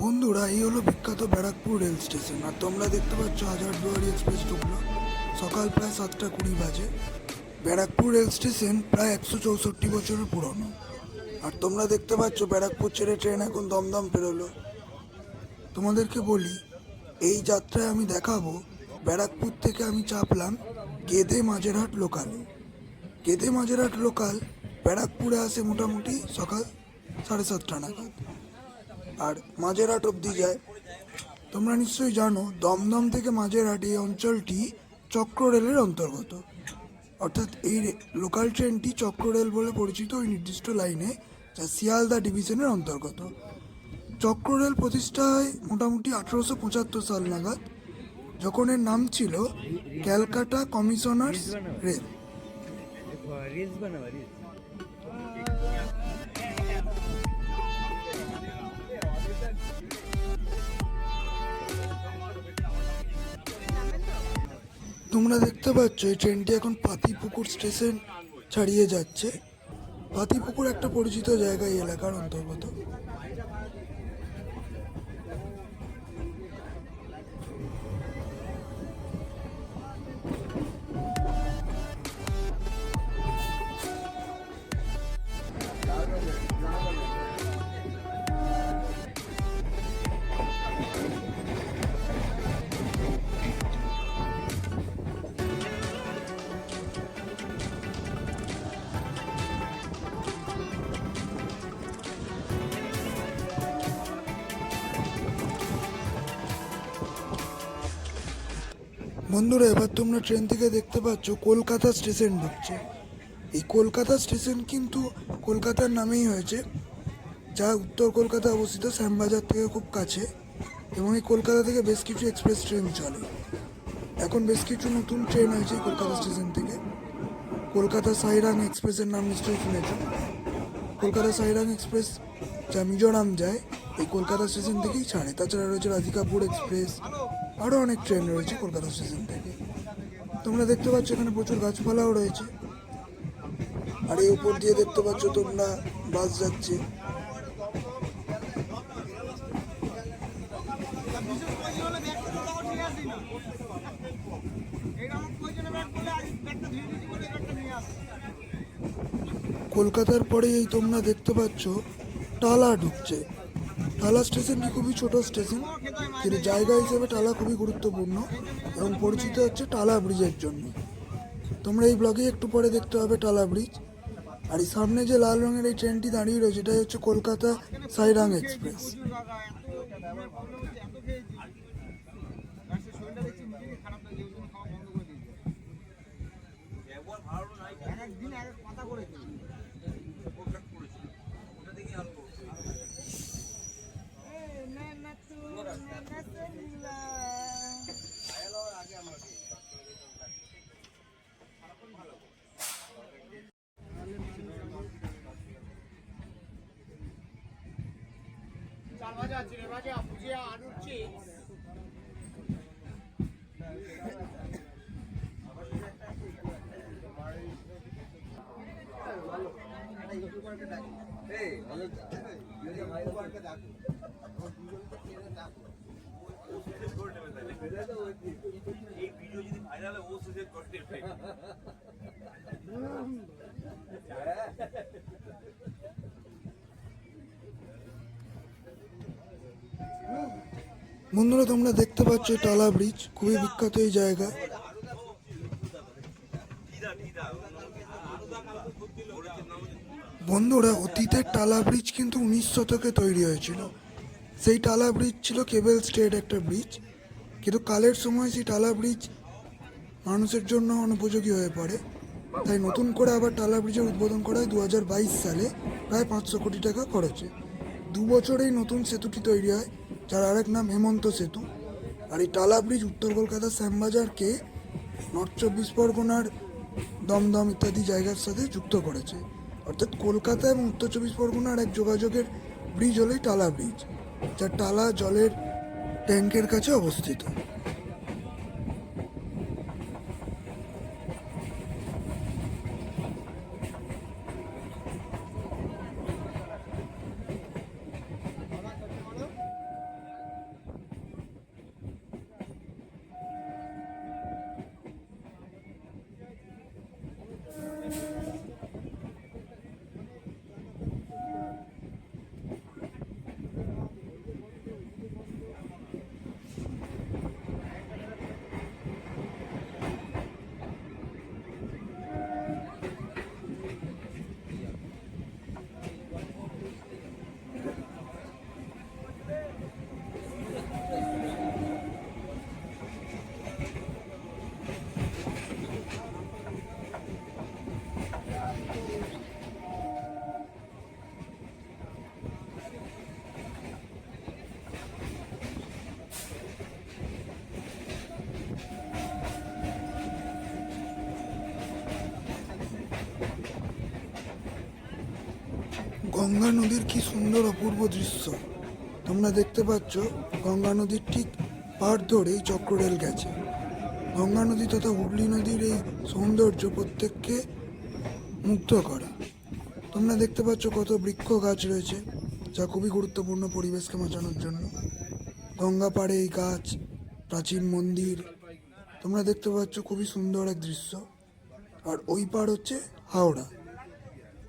বন্ধুরা, এই হলো বিখ্যাত ব্যারাকপুর রেল স্টেশন। আর তোমরা দেখতে পাচ্ছ হাজারদুয়ারি এক্সপ্রেস ঢুকলো সকাল প্রায় 7:20 বাজে। ব্যারাকপুর রেল স্টেশন প্রায় 164 বছরের পুরনো। আর তোমরা দেখতে পাচ্ছ ব্যারাকপুর ছেড়ে ট্রেন এখন দমদম পেরোলো। তোমাদেরকে বলি, এই যাত্রায় আমি দেখাবো ব্যারাকপুর থেকে আমি চাপলাম গেদে মাঝেরহাট লোকালে। গেদে মাঝেরহাট লোকাল ব্যারাকপুরে আসে মোটামুটি সকাল 7:30 নাগাদ, আর মাঝেরহাট অবধি যায়। তোমরা নিশ্চয়ই জানো দমদম থেকে মাঝেরহাট এই অঞ্চলটি চক্র রেলের অন্তর্গত। অর্থাৎ এই লোকাল ট্রেনটি চক্র রেল বলে পরিচিত ওই নির্দিষ্ট লাইনে, যা শিয়ালদা ডিভিশনের অন্তর্গত। চক্র রেল প্রতিষ্ঠা হয় মোটামুটি 1875 সাল নাগাদ, যখন এর নাম ছিল ক্যালকাটা কমিশনার্স রেল। তোমরা দেখতে পাচ্ছ এই ট্রেনটি এখন পাতিপুকুর স্টেশন ছাড়িয়ে যাচ্ছে। পাতিপুকুর একটা পরিচিত জায়গা এই এলাকার অন্তর্গত। বন্ধুরা, এবার তোমরা ট্রেন থেকে দেখতে পাচ্ছ কলকাতা স্টেশন ঢুকছে। এই কলকাতা স্টেশন কিন্তু কলকাতার নামেই হয়েছে, যা উত্তর কলকাতা অবস্থিত, শ্যামবাজার থেকে খুব কাছে। এবং এই কলকাতা থেকে বেশ কিছু এক্সপ্রেস ট্রেন চলে। এখন বেশ কিছু নতুন ট্রেন হয়েছে কলকাতা স্টেশন থেকে। কলকাতা সাইরাং এক্সপ্রেসের নাম নিশ্চয়ই শুনেছ। কলকাতা সাইরাং এক্সপ্রেস যা মিজোরাম যায়, এই কলকাতা স্টেশন থেকেই ছাড়ে। তাছাড়া রয়েছে রাধিকাপুর এক্সপ্রেস, আরও অনেক ট্রেন রয়েছে কলকাতা স্টেশন থেকে। তোমরা দেখতে পাচ্ছ এখানে প্রচুর গাছপালাও রয়েছে। আর এই উপর দিয়ে দেখতে পাচ্ছ তোমরা বাস যাচ্ছে। কলকাতার পরে এই তোমরা দেখতে পাচ্ছ টালা ঢুকছে। টালা স্টেশনটি খুবই ছোট স্টেশন, কিন্তু জায়গা হিসেবে টালা খুবই গুরুত্বপূর্ণ এবং পরিচিত হচ্ছে টালা ব্রিজের জন্য। তোমরা এই ব্লগে একটু পরে দেখতে পাবে টালা ব্রিজ। আর এই সামনে যে লাল রঙের এই ট্রেনটি দাঁড়িয়ে রয়েছে, এটাই হচ্ছে কলকাতা সাইরাং এক্সপ্রেস। বন্ধুরা, তোমরা দেখতে পাচ্ছ টালা ব্রিজ খুবই বিখ্যাত এই জায়গা। বন্ধুরা, অতীতের টালা ব্রিজ কিন্তু 19 শতকে তৈরি হয়েছিল। সেই টালা ব্রিজ ছিল কেবল স্টেড একটা ব্রিজ, কিন্তু কালের সময় সেই টালা ব্রিজ মানুষের জন্য অনুপযোগী হয়ে পড়ে। তাই নতুন করে আবার টালা ব্রিজের উদ্বোধন করা হয় 2022 সালে প্রায় 500 কোটি টাকা খরচে। 2 বছরেই নতুন সেতুটি তৈরি হয়, যার আরেক নাম হেমন্ত সেতু। আর এই টালা ব্রিজ উত্তর কলকাতার শ্যামবাজারকে নর্থ 24 পরগনার দমদম ইত্যাদি জায়গার সাথে যুক্ত করেছে। অর্থাৎ কলকাতা এবং উত্তর 24 পরগনার এক যোগাযোগের ব্রিজ হলেই টালা ব্রিজ, যা টালা জলের ট্যাঙ্কের কাছে অবস্থিত। গঙ্গা নদীর কি সুন্দর অপূর্ব দৃশ্য। তোমরা দেখতে পাচ্ছ গঙ্গা নদীর ঠিক পাড় ধরেই চক্ররেল গেছে। গঙ্গা নদী তথা হুগলি নদীর এই সৌন্দর্য প্রত্যেককে মুগ্ধ করে। তোমরা দেখতে পাচ্ছ কত বৃক্ষ গাছ রয়েছে, যা খুবই গুরুত্বপূর্ণ পরিবেশকে বাঁচানোর জন্য। গঙ্গা পাড়ে এই গাছ, প্রাচীন মন্দির, তোমরা দেখতে পাচ্ছ খুবই সুন্দর এক দৃশ্য। আর ওই পাড় হচ্ছে হাওড়া,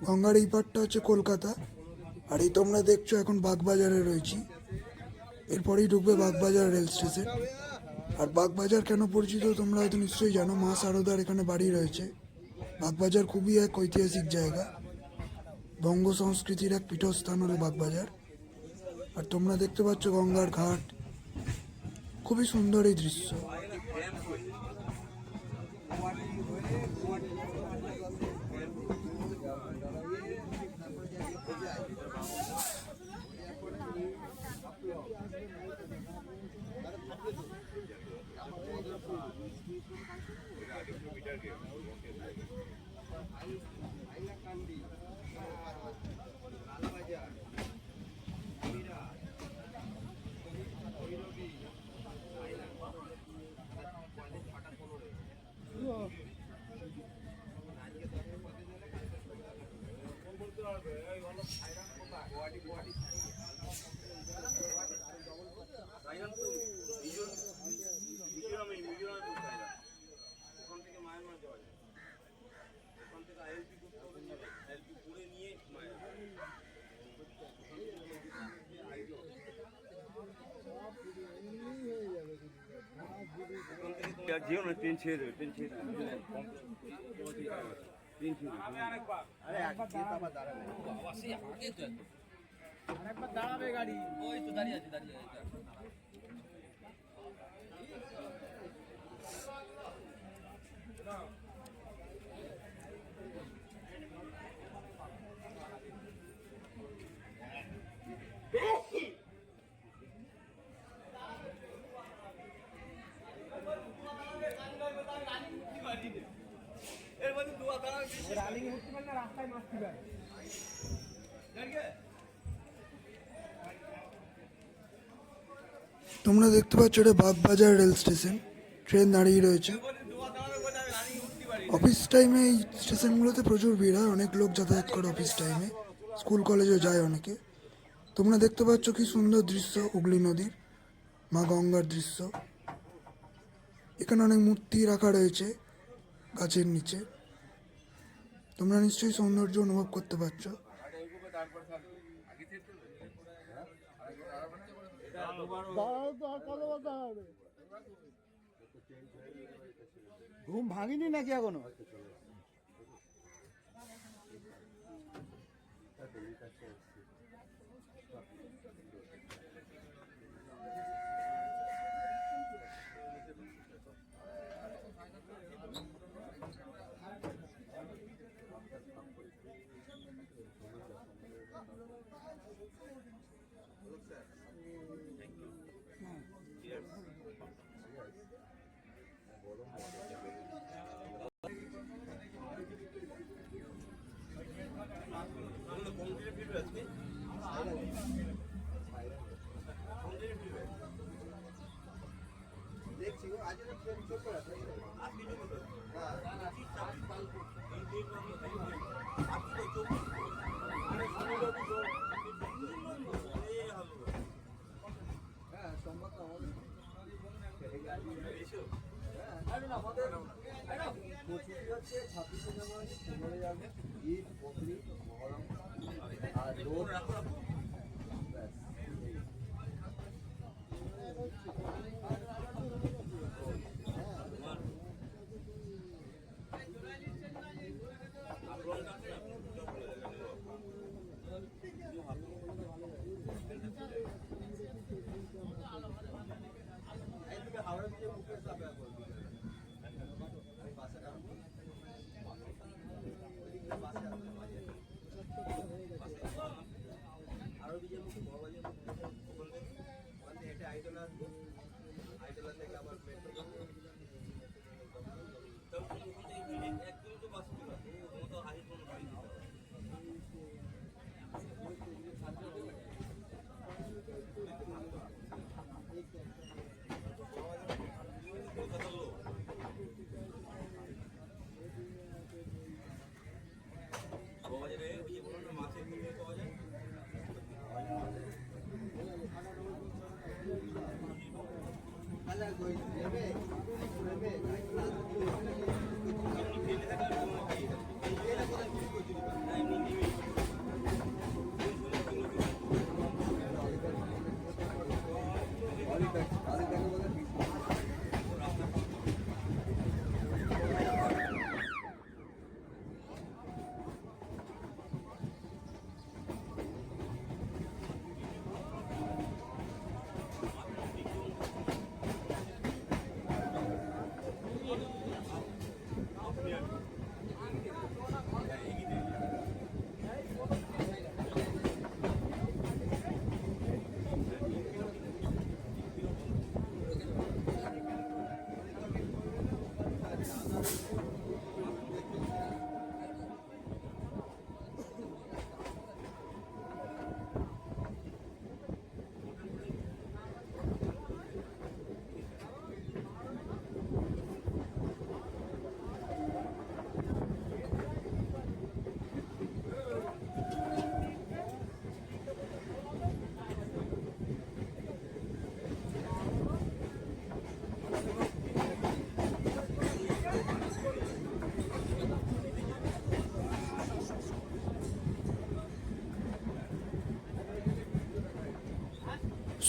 গঙ্গার এই পাড়টা হচ্ছে কলকাতা। আর এই তোমরা দেখছো এখন বাগবাজারে রয়েছি, এরপরেই ঢুকবে বাগবাজার রেল স্টেশন। আর বাগবাজার কেন পরিচিত তোমরা হয়তো নিশ্চয়ই জানো, মা সারদার এখানে বাড়ি রয়েছে। বাগবাজার খুবই এক ঐতিহাসিক জায়গা, বঙ্গ সংস্কৃতির এক পীঠস্থান হলো বাগবাজার। আর তোমরা দেখতে পাচ্ছ গঙ্গার ঘাট, খুবই সুন্দর এই দৃশ্য। যেও না, ট্রেন ছেড়ে দেবে, ট্রেন ছেড়ে দেবে, ট্রেন ছেড়ে দেবে। আরে আবার দাঁড়াবে গাড়ি, ওই তো দাঁড়িয়ে আছে, দাঁড়িয়ে আছে। তোমরা দেখতে পাচ্ছ এটা বাগবাজার রেল স্টেশন, ট্রেন দাঁড়িয়ে রয়েছে। অফিস টাইমে এই স্টেশনগুলোতে প্রচুর ভিড় হয়, অনেক লোক যাতায়াত করে অফিস টাইমে, স্কুল কলেজে যায় অনেকে। তোমরা দেখতে পাচ্ছ কি সুন্দর দৃশ্য হুগলি নদীর, মা গঙ্গার দৃশ্য। এখানে অনেক মূর্তি রাখা রয়েছে গাছের নিচে, তোমরা নিশ্চয়ই সৌন্দর্য অনুভব করতে পারছো। ঘুম ভাঙিনি নাকি এখনো? হচ্ছে 26শে জানুয়ারি, 15ই আগস্ট, ঈদ, বকরিদ, মহরম আর রোড। হাওড়া থেকে মুখে সাপে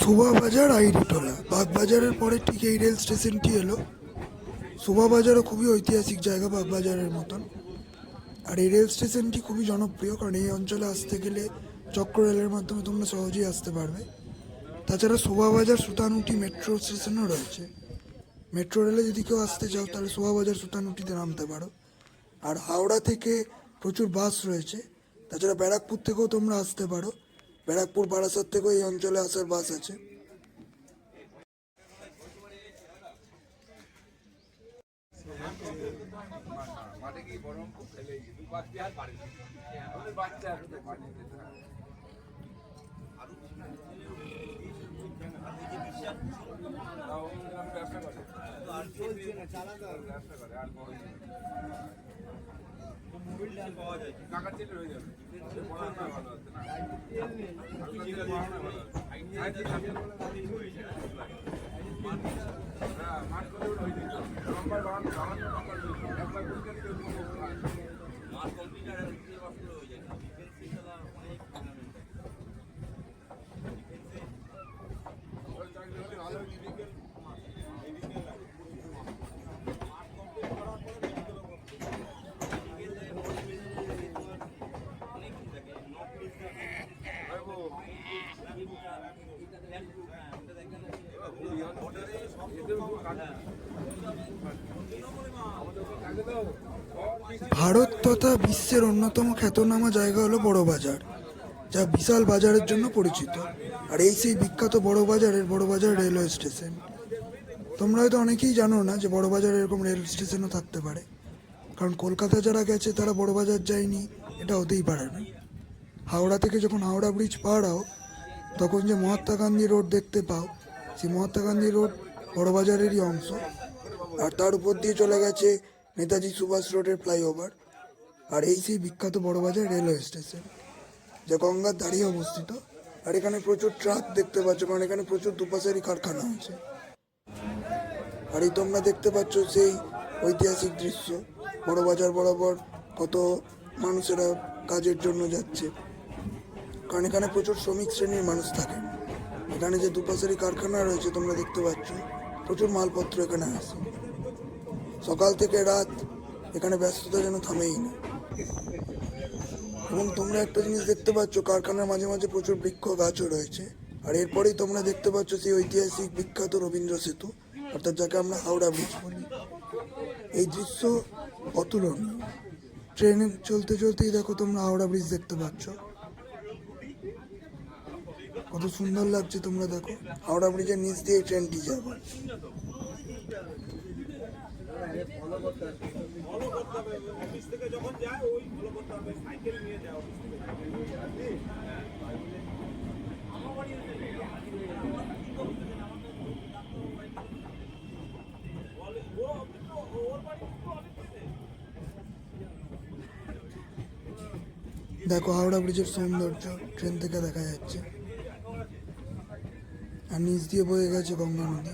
শোভাবাজার আইরিটোলা বাগবাজারের পরে ঠিক এই রেল স্টেশনটি এলো। শোভাবাজারও খুবই ঐতিহাসিক জায়গা বাগবাজারের মতন। আর এই রেল স্টেশনটি খুবই জনপ্রিয়, কারণ এই অঞ্চলে আসতে গেলে চক্র রেলের মাধ্যমে তোমরা সহজেই আসতে পারবে। তাছাড়া শোভাবাজার সুতানুটি মেট্রো স্টেশনও রয়েছে। মেট্রো রেলে যদি কেউ আসতে চাও তাহলে শোভাবাজার সুতানুটিতে নামতে পারো। আর হাওড়া থেকে প্রচুর বাস রয়েছে। তাছাড়া ব্যারাকপুর থেকেও তোমরা আসতে পারো। ব্যারাকপুর বারাসাত থেকেও এই অঞ্চলে আসার বাস আছে। মাঠে কি গরম খেলে বাচ্চা আর বাড়ি বাচ্চা ব্যবসা করে আর চলছে না, চালাতে হবে, ব্যবসা করে আর মোবাইল পাওয়া যায়, টাকা চেলে হয়ে যাবে, পড়াশোনা ভালো হচ্ছে না, পড়াশোনা ভালো হচ্ছে। হ্যাঁ, মাঠ করে হয়ে যেত নম্বর বাড়ানো নম্বর একবার বুঝতে মাঠ কম্পিউটার হয়ে যায়। ভালো ভারত তথা বিশ্বের অন্যতম খ্যাতনামা জায়গা হলো বড়বাজার, যা বিশাল বাজারের জন্য পরিচিত। আর এই সেই বিখ্যাত বড়বাজার রেলওয়ে স্টেশন। তোমরা হয়তো অনেকেই জানো না যে বড়বাজারে এরকম রেল স্টেশনও থাকতে পারে, কারণ কলকাতা যারা গেছে তারা বড়বাজার যায়নি এটা হতেই পারে না। হাওড়া থেকে যখন হাওড়া ব্রিজ পার হও তখন যে মহাত্মা গান্ধী রোড দেখতে পাও, সেই মহাত্মা গান্ধী রোড বড়বাজারেরই অংশ। আর তার উপর দিয়ে চলে গেছে নেতাজি সুভাষ রোডের ফ্লাইওভার। আর এই সেই বিখ্যাত বড়বাজার রেলওয়ে স্টেশন, যা গঙ্গার দাঁড়িয়ে অবস্থিত। আর এখানে প্রচুর ট্রাক দেখতে পাচ্ছ, কারণ এখানে প্রচুর দুপাশেরই কারখানা আছে। আর এই তোমরা দেখতে পাচ্ছ সেই ঐতিহাসিক দৃশ্য, বড়বাজার বরাবর কত মানুষেরা কাজের জন্য যাচ্ছে, কারণ এখানে প্রচুর শ্রমিক শ্রেণীর মানুষ থাকেন। এখানে যে দুপাশেরই কারখানা রয়েছে তোমরা দেখতে পাচ্ছ, প্রচুর মালপত্র এখানে আসে। সকাল থেকে রাত এখানে ব্যস্ততা যেন থামেই না। এবং তোমরা একটা জিনিস দেখতে পাচ্ছ, কারখানার মাঝে মাঝে প্রচুর বৃক্ষ গাছও রয়েছে। আর এরপরেই তোমরা দেখতে পাচ্ছ সেই ঐতিহাসিক বিখ্যাত রবীন্দ্র সেতু, অর্থাৎ যাকে আমরা হাওড়া ব্রিজ বলি। এই দৃশ্য অতুলনীয়। ট্রেনে চলতে চলতেই দেখো তোমরা হাওড়া ব্রিজ দেখতে পাচ্ছ, কত সুন্দর লাগছে। তোমরা দেখো হাওড়া ব্রিজের নিচ দিয়ে ট্রেনটি যাবে। দেখো হাওড়া ব্রিজের সৌন্দর্য ট্রেন থেকে দেখা যাচ্ছে। আর নিচ দিয়ে বয়ে গেছে গঙ্গা নদী।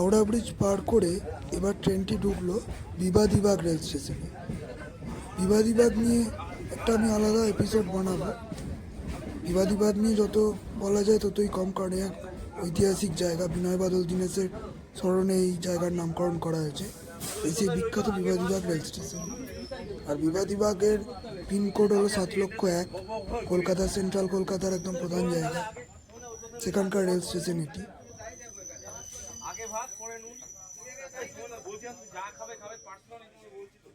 হাওড়া ব্রিজ পার করে এবার ট্রেনটি ঢুকলো বিবাদীবাগ রেল স্টেশনে। বিবাদীবাগ নিয়ে একটা আমি আলাদা এপিসোড বানাবো। বিবাদীবাগ নিয়ে যত বলা যায় ততই কম, কারণ এক ঐতিহাসিক জায়গা। বিনয় বাদল দীনেশের স্মরণে এই জায়গার নামকরণ করা হয়েছে। এই সেই বিখ্যাত বিবাদীবাগ রেল স্টেশন। আর বিবাদীবাগের পিনকোড হলো 7,01,000। কলকাতা, সেন্ট্রাল কলকাতার একদম প্রধান জায়গা, সেখানকার রেল স্টেশন এটি। আগে ভাত পরে নুন বলছিলাম যা খাবে খাবে পার্সোনালি বলছি তো।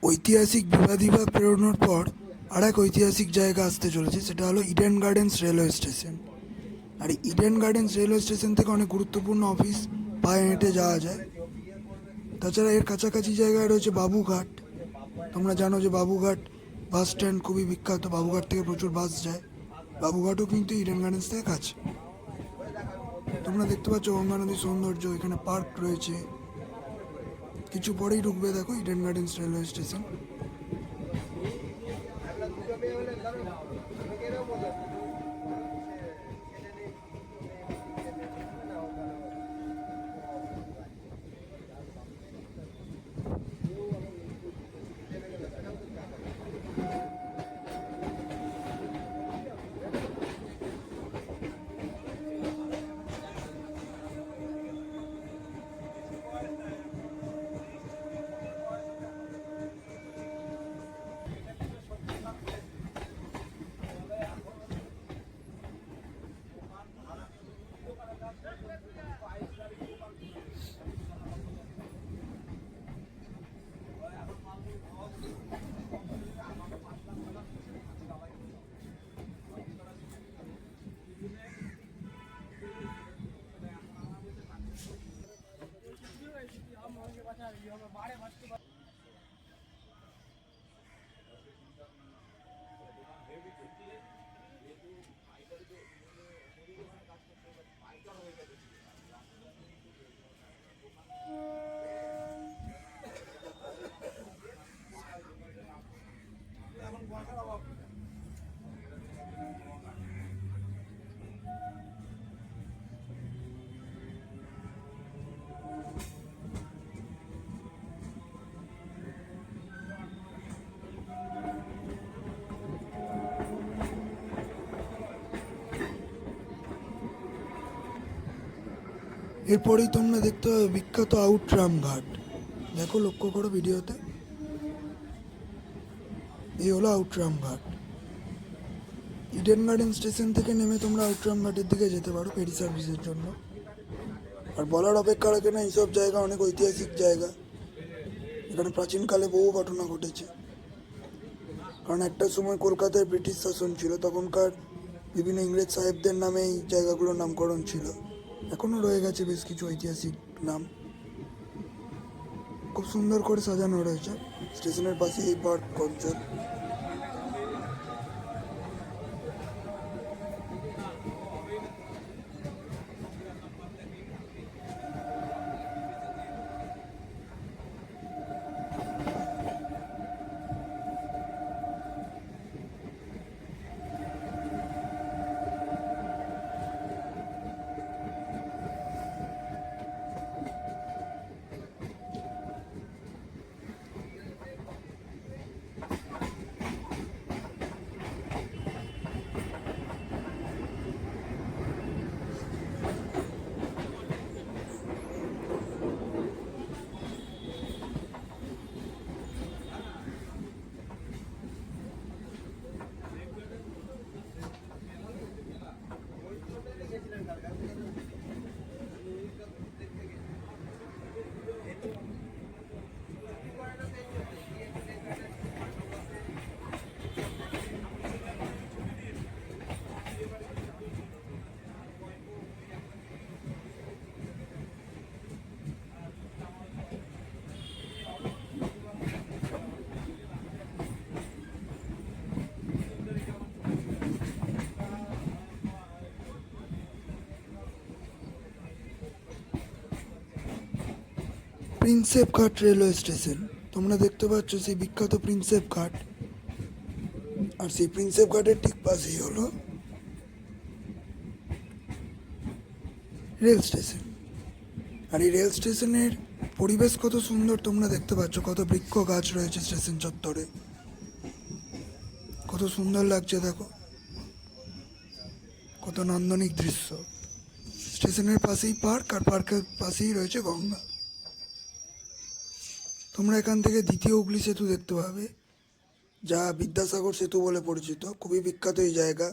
ঐতিহাসিক বিবাদীবাগ পেরোনোর পর আর এক ঐতিহাসিক জায়গা আসতে চলেছে, সেটা হলো ইডেন গার্ডেন্স রেলওয়ে স্টেশন। আর ইডেন গার্ডেন্স রেলওয়ে স্টেশন থেকে অনেক গুরুত্বপূর্ণ অফিস পায়ে হেঁটে যাওয়া যায়। তাছাড়া এর কাছাকাছি জায়গায় রয়েছে বাবুঘাট। তোমরা জানো যে বাবুঘাট বাস স্ট্যান্ড খুবই বিখ্যাত, বাবুঘাট থেকে প্রচুর বাস যায়। বাবুঘাটও কিন্তু ইডেন গার্ডেন্স থেকে কাছে। তোমরা দেখতে পাচ্ছ গঙ্গা নদীর সৌন্দর্য, এখানে পার্ক রয়েছে। কিছু পরেই ঢুকবে দেখো ইডেন গার্ডেন্স রেলওয়ে স্টেশন। এরপরেই তোমরা দেখতে পাবে বিখ্যাত আউটরাম ঘাট। দেখো, লক্ষ্য করো ভিডিওতে, এই হলো আউটরাম ঘাট। ইডেন গার্ডেন স্টেশন থেকে নেমে তোমরা আউটরাম ঘাটের দিকে যেতে পারো ফেরি সার্ভিসের জন্য। আর বলার অপেক্ষা রাখে না, এইসব জায়গা অনেক ঐতিহাসিক জায়গা। এখানে প্রাচীনকালে বহু ঘটনা ঘটেছে। কারণ একটা সময় কলকাতায় ব্রিটিশ শাসন ছিল, তখনকার বিভিন্ন ইংরেজ সাহেবদের নামে এই জায়গাগুলোর নামকরণ ছিল। এখনও রয়ে গেছে বেশ কিছু ঐতিহাসিক নাম। খুব সুন্দর করে সাজানো রয়েছে স্টেশনের পাশে এই পার্ক অঞ্চল। প্রিন্সেপ ঘাট রেলওয়ে স্টেশন। তোমরা দেখতে পাচ্ছ সেই বিখ্যাত প্রিন্সেপ ঘাট, আর সেই প্রিন্সেপ ঘাটের ঠিক পাশেই হলো রেল স্টেশন। আর এই রেল স্টেশনের পরিবেশ কত সুন্দর তোমরা দেখতে পাচ্ছ, কত বৃক্ষ গাছ রয়েছে স্টেশন চত্বরে, কত সুন্দর লাগছে দেখো, কত নান্দনিক দৃশ্য। স্টেশনের পাশেই পার্ক, আর পার্কের পাশেই রয়েছে গঙ্গা। তোমরা এখান থেকে দ্বিতীয় হুগলি সেতু দেখতে পাবে, যা বিদ্যাসাগর সেতু বলে পরিচিত, খুবই বিখ্যাত এই জায়গা।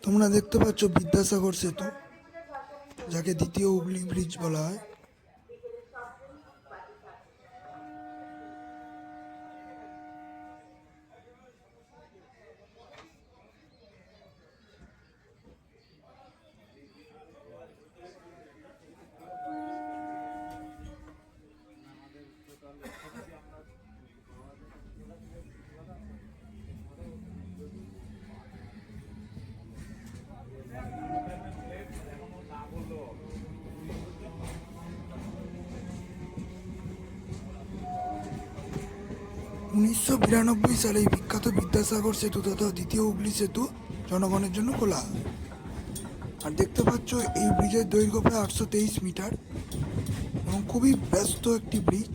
তোমরা দেখতে পাচ্ছ বিদ্যাসাগর সেতু, যাকে দ্বিতীয় হুগলি ব্রিজ বলা হয়। উনিশশো 92 সালে এই বিখ্যাত বিদ্যাসাগর সেতু তথা দ্বিতীয় হুগলি সেতু জনগণের জন্য খোলা হয়। আর দেখতে পাচ্ছ এই ব্রিজের দৈর্ঘ্য প্রায় 823 মিটার এবং খুবই ব্যস্ত একটি ব্রিজ,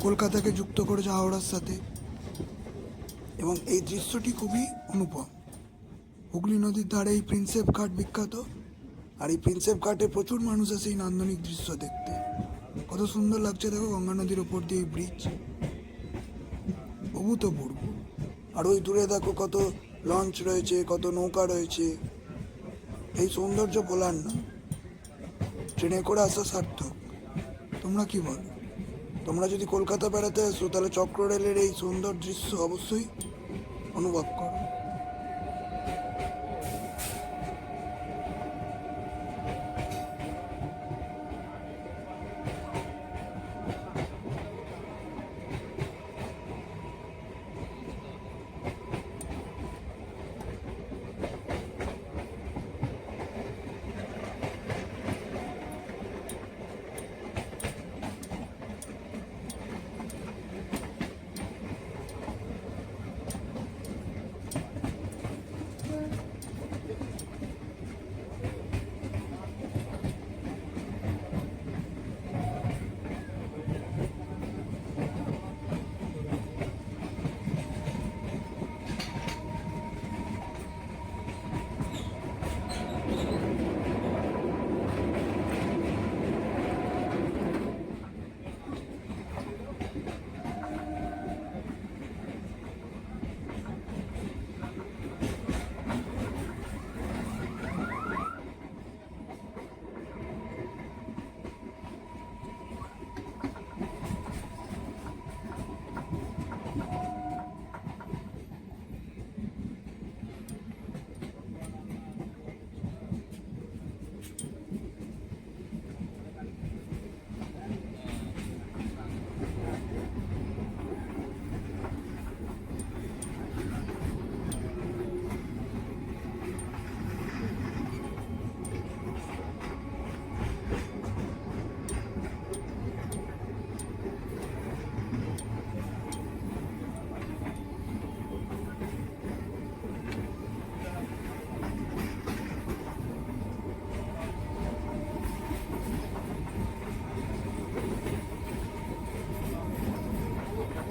কলকাতাকে যুক্ত করেছে হাওড়ার সাথে। এবং এই দৃশ্যটি খুবই অনুপম। হুগলি নদীর ধারে এই প্রিন্সেপ ঘাট বিখ্যাত, আর এই প্রিন্সেপ ঘাটে প্রচুর মানুষ আসে এই নান্দনিক দৃশ্য দেখতে। কত সুন্দর লাগছে দেখো, গঙ্গা নদীর ওপর দিয়ে এই ব্রিজ, অভূতপূর্ব। আর ওই দূরে দেখো কত লঞ্চ রয়েছে, কত নৌকা রয়েছে। এই সৌন্দর্য বলার না, ট্রেনে করে আসা সার্থক। তোমরা কি বলো? তোমরা যদি কলকাতা বেড়াতে আসো তাহলে চক্র রেলের এই সুন্দর দৃশ্য অবশ্যই অনুভব করো।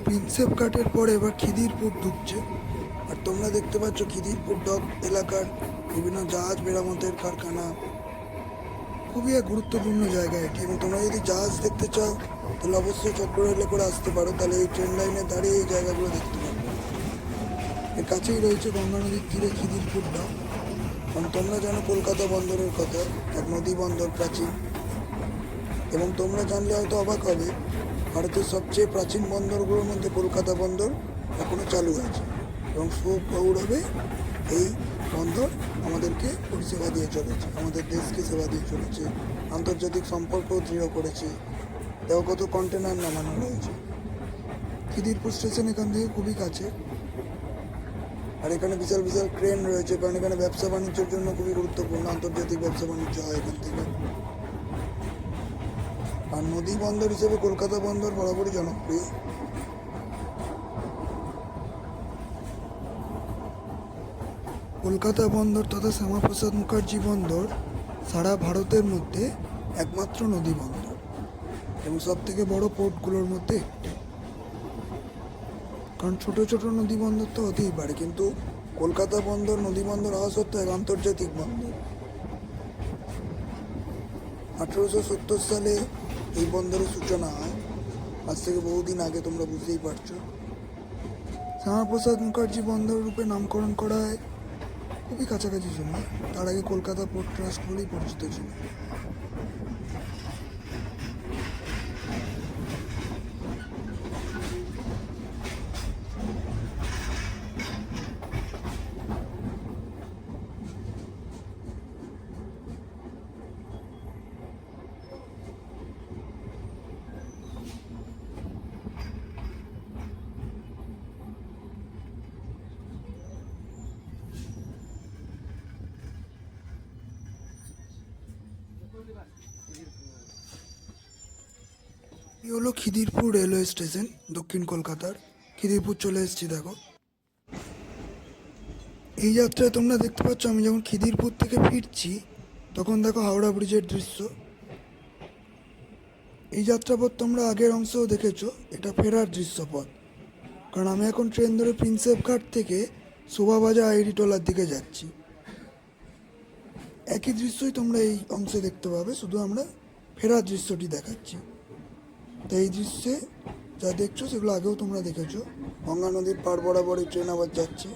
প্রিন্সেপ ঘাটের পরে এবার খিদিরপুর ঢুকছে। আর তোমরা দেখতে পাচ্ছ খিদিরপুর ডক এলাকার বিভিন্ন জাহাজ মেরামতের কারখানা, খুবই এক গুরুত্বপূর্ণ জায়গা এটি। এবং তোমরা যদি জাহাজ দেখতে চাও তাহলে অবশ্যই চক্র রেলে করে আসতে পারো, তাহলে এই ট্রেন লাইনে দাঁড়িয়ে এই জায়গাগুলো দেখতে পারবে। এর কাছেই রয়েছে গঙ্গা নদীর তীরে খিদিরপুর ডক। কারণ তোমরা জানো কলকাতা বন্দরের কথা, এক নদী বন্দর প্রাচীন। এবং তোমরা জানলে হয়তো অবাক হবে, ভারতের সবচেয়ে প্রাচীন বন্দরগুলোর মধ্যে কলকাতা বন্দর এখনও চালু আছে এবং সুগৌরবে এই বন্দর আমাদেরকে পরিষেবা দিয়ে চলেছে, আমাদের দেশকে সেবা দিয়ে চলেছে, আন্তর্জাতিক সম্পর্কও দৃঢ় করেছে। দেখো কত কন্টেনার নামানো রয়েছে। খিদিরপুর স্টেশন এখান থেকে খুবই কাছে। আর এখানে বিশাল বিশাল ক্রেন রয়েছে, কারণ এখানে ব্যবসা বাণিজ্যের জন্য খুবই গুরুত্বপূর্ণ, আন্তর্জাতিক ব্যবসা বাণিজ্য হয় এখান থেকে। আর নদী বন্দর হিসেবে কলকাতা বন্দর বরাবরই জনপ্রিয়। কলকাতা বন্দর তথা শ্যামাপ্রসাদ মুখার্জি বন্দর সারা ভারতের মধ্যে একমাত্র নদী বন্দর এবং সব থেকে বড় পোর্টগুলোর মধ্যে একটি। কারণ ছোট ছোট নদী বন্দর তো হতেই পারে, কিন্তু কলকাতা বন্দর নদী বন্দর হওয়া সত্ত্বেও এক আন্তর্জাতিক বন্দর। 1870 সালে এই বন্দরের সূচনা হয়, আজ থেকে বহুদিন আগে, তোমরা বুঝতেই পারছো। শ্যামাপ্রসাদ মুখার্জি বন্দর রূপে নামকরণ করা হয় খুবই কাছাকাছি সময়, তার আগে কলকাতা পোর্ট ট্রাস্ট বলেই পরিচিত ছিল। এই হলো খিদিরপুর রেলওয়ে স্টেশন, দক্ষিণ কলকাতার। খিদিরপুর চলে এসেছি, দেখো। এই যাত্রায় তোমরা দেখতে পাচ্ছ আমি যখন খিদিরপুর থেকে ফিরছি তখন দেখো হাওড়া ব্রিজের দৃশ্য। এই যাত্রাপথ তোমরা আগের অংশেও দেখেছো, এটা ফেরার দৃশ্যপথ। কারণ আমি এখন ট্রেন ধরে প্রিন্সেপ ঘাট থেকে শোভাবাজার আইরিটোলার দিকে যাচ্ছি। একই দৃশ্যই তোমরা এই অংশে দেখতে পাবে, শুধু আমরা ফেরার দৃশ্যটি দেখাচ্ছি। তো এই দৃশ্যে যা দেখছো সেগুলো আগেও তোমরা দেখেছো। গঙ্গা নদীর পার বরাবর এই ট্রেন আবার যাচ্ছে।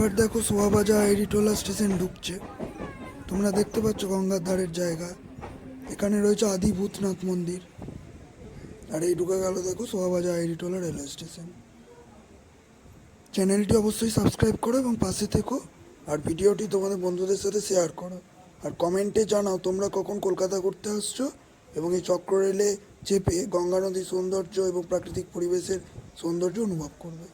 এবার দেখো সোয়াবাজা আইরিটোলা স্টেশন ঢুকছে। তোমরা দেখতে পাচ্ছ গঙ্গার ধারের জায়গা, এখানে রয়েছে আদি ভূতনাথ মন্দির। আর এই ঢুকে গেল দেখো সোয়াবাজা আইরিটোলা রেলওয়ে স্টেশন। চ্যানেলটি অবশ্যই সাবস্ক্রাইব করো এবং পাশে থেকো, আর ভিডিওটি তোমাদের বন্ধুদের সাথে শেয়ার করো। আর কমেন্টে জানাও তোমরা কখন কলকাতা ঘুরতে আসছো এবং এই চক্র রেলে চেপে গঙ্গা নদীর সৌন্দর্য এবং প্রাকৃতিক পরিবেশের সৌন্দর্য অনুভব করবে।